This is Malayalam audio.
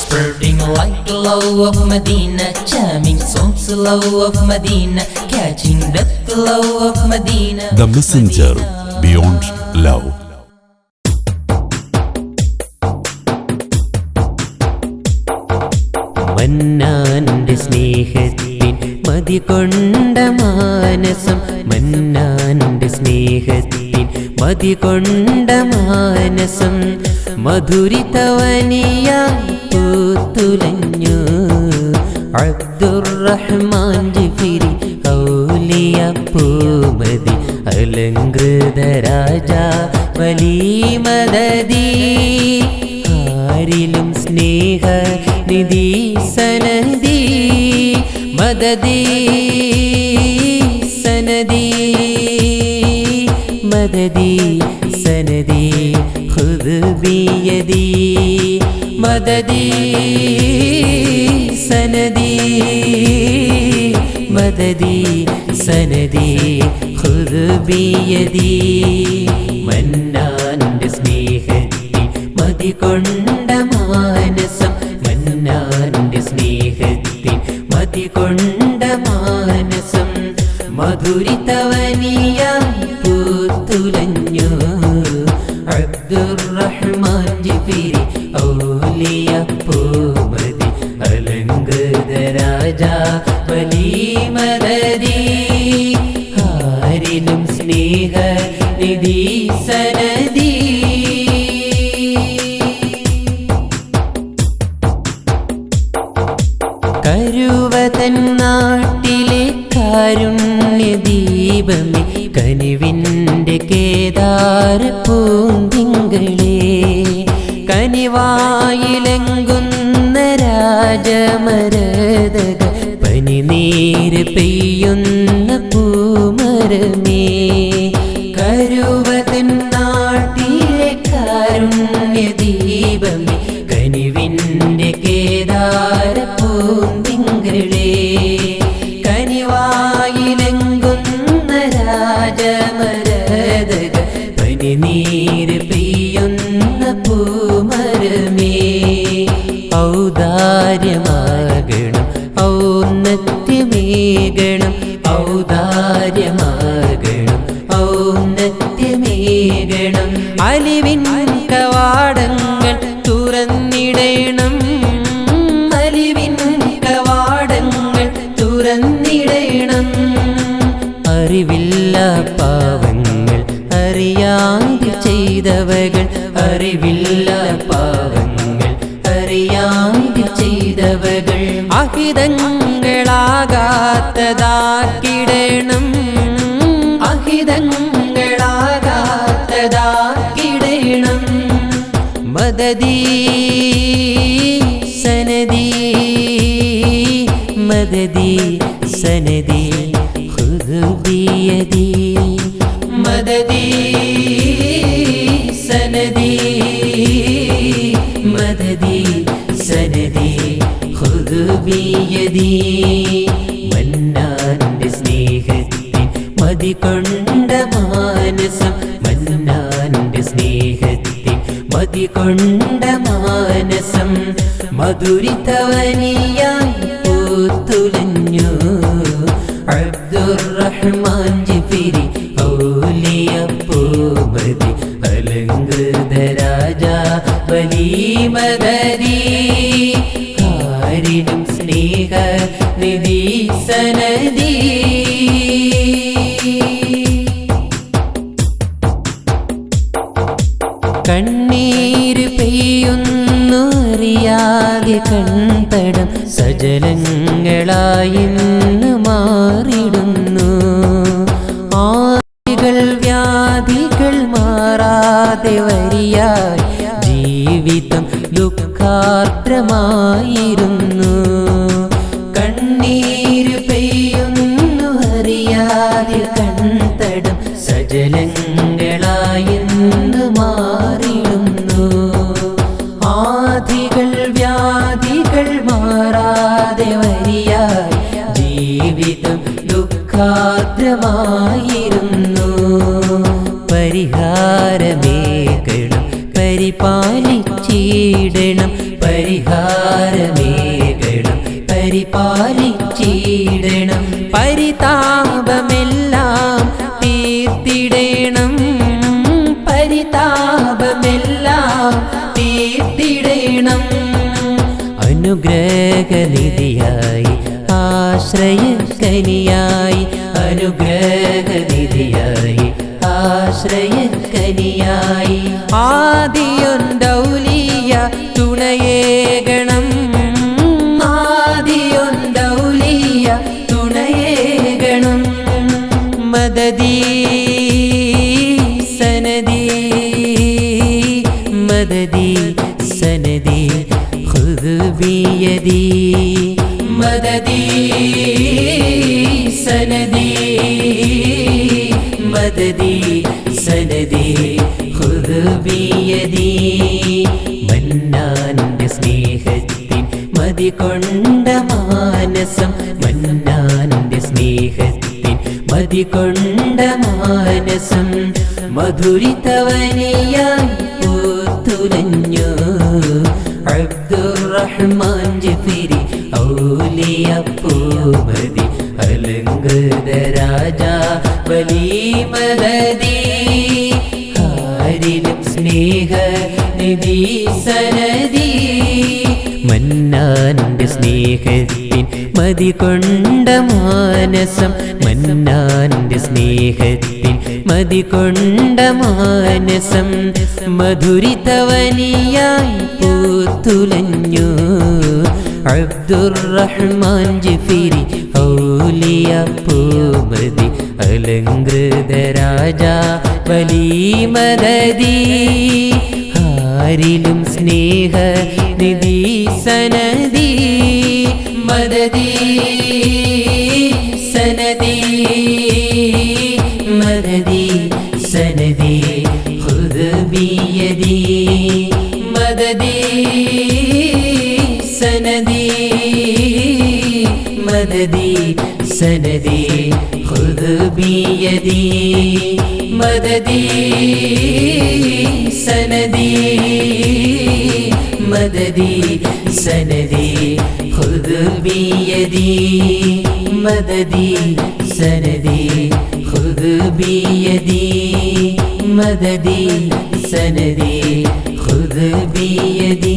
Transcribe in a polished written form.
Spreading light, love of Medina, charming songs, love of Medina, catching death, love of Medina. The Messenger, Beyond Love. മന്നാന്റെ സ്നേഹത്തിൻ മതികൊണ്ട മാനസം, മന്നാന്റെ സ്നേഹത്തിൻ മതികൊണ്ട മാനസം, മധുരിതവനിയായി പൂത്തുലഞ്ഞു അബ്ദുറഹ്മാൻ ജിഫിരി ഔലിയ പൂമതി അലങ്കൃത രാജാ വലി മദദി. ആരിലും സ്നേഹ നിധി സനദി മദദി സനദി മദദി സനദി ഖുദ് ബിയദി മദദി സനദി മദദി സനദി ഖുദ് ബിയദി. മന്നാന്റെ സ്നേഹത്തിൽ മതികൊണ്ട മാനസം, മന്നാന്റെ സ്നേഹത്തിൽ മതികൊണ്ട മാനസം, മധുരിതവനിയായി പൂത്തുലഞ്ഞു അബ്ദുറഹ്മാൻ ജിഫിരി ഔലിയ പൂമതി അലങ്കൃത രാജാ വലി മദദി. ആരിലും സ്നേഹ നിധി സനദി. കരുവതൻ നാട്ടിലെ കാരുണ്യദീപമേ, കനിവിൻ്റെ കേദാര പൂന്തിങ്കളേ, കനിവായിലെങ്കുന്ന രാജമരതക പനിനീര് പെയ്യുന്ന പൂമരമേ. കരുവതൻ നാട്ടിലെ കാരുണ്യദീപമേ, കനിവിൻ്റെ കേദാര പൂന്തിങ്കളേ, കനിവായിലെങ്കുന്ന രാജമരതക പനിനീര് പെയ്യുന്ന പൂമരമേ. ഔദാര്യമാകണം ഔന്നത്യമേകണം, ഔദാര്യമാകണം ഔന്നത്യമേകണം, അലിവിൻ കവാടങ്ങൾ തുറന്നിടണം, അലിവിൻ കവാടങ്ങൾ തുറന്നിടണം. അറിവില്ല പാവങ്ങൾ അറിയാതെ ചെയ്തവകൾ, അറിവില്ല പാവങ്ങൾ അറിയാതെ ചെയ്തവകൾ, അഹിതങ്ങളാകാത്തതാക്കിടണം, അഹിതങ്ങളാകാത്തതാക്കിടണം. മദദി സനദി മദദി സനദി ഖുദ് ബിയദി മദദി സനദി മദദി സനദി ഖുദ് ബിയദി. മന്നാന്റെ സ്നേഹത്തിൽ മതികൊണ്ട മാനസം, മന്നാന്റെ സ്നേഹത്തിൽ മതികൊണ്ട മാനസം, മധുരിതവനിയായി പൂത്തുലഞ്ഞു അബ്ദുറഹ്മാൻ ജിഫിരി ഔലിയ പൂമതി അലങ്കൃത രാജാ വലി മദദി. ആരിലും സ്നേഹ നിധി സനദി. കണ്ണീര് പെയ്യുന്നു അറിയാതെ കൺതടം, സജലങ്ങളായിന്ന് മാറിടുന്നു. ആദികൾ വ്യാധികൾ മാറാതെ വരിയായി ജീവിതം ദുഃഖാർദ്രമായിരുന്നു. കണ്ണീര് പെയ്യുന്നു അറിയാതെ കൺതടം, സജലങ്ങളായിന്ന് മാറിടുന്നു. ആദികൾ വ്യാധികൾ മാറാതെ വരിയായി ജീവിതം ദുഃഖാർദ്രമായിരുന്നു. പരിഹാരമേകണം പരിപാലിച്ചിടണം, പരിഹാരമേകണം പരിപാലിച്ചിടണം പരിതാപമെല്ലാം തീർത്തിടണം പരിതാപമെല്ലാം തീർത്തിടണം അനുഗ്രഹനിധിയായി ആശ്രയക്കനിയായി അനുഗ്രഹനിധിയായി ആശ്രയക്കനിയായി ആദിയൊന്തൗലിയ തുണയേകണം ആദിയൊന്തൗലിയ തുണയേകണം മദദീ സനദീ മദദീ സനദീ ഖുദ് ബിയദീ മദദീ സനദീ മദദീ സനദീ ഖുദ് ബിയദീ മന്നാന്റെ സ്നേഹത്തിൻ മതികൊണ്ട മാനസം മന്നാന്റെ സ്നേഹത്തിൻ മതികൊണ്ട മാനസം മധുരിതവനിയായി പൂത്തുലഞ്ഞു അബ്ദുറഹ്മാൻ ജിഫിരി ഔലിയ പൂമതി അലങ്കൃത രാജാ വലി മദദീ ആരിലും സ്നേഹ നിധി സനദീ മന്നാന്റെ സ്നേഹത്തിൻ മതികൊണ്ട മാനസം മന്നാന്റെ സ്നേഹത്തിൻ മതികൊണ്ട മാനസം മധുരിതവനിയായി പൂത്തുലഞ്ഞു അബ്ദുറഹ്മാൻ ജിഫിരി ഔലിയ പൂമതി അലങ്കൃത രാജാ വലി മദദീ ആരിലും സ്നേഹ നിധി സനദീ മദദീ സനദീ മദദീ സനദീ ഖുദ് ബിയദീ മദദീ സനദീ മദദീ സനദീ ഖുദ് ബിയദീ മദദീ സനദീ മദദീ സനദീ ഖുദ് ബിയദീ മദദീ സനദീ ഖുദ് ബിയദീ മദദീ സനദീ ഖുദ് ബിയദീ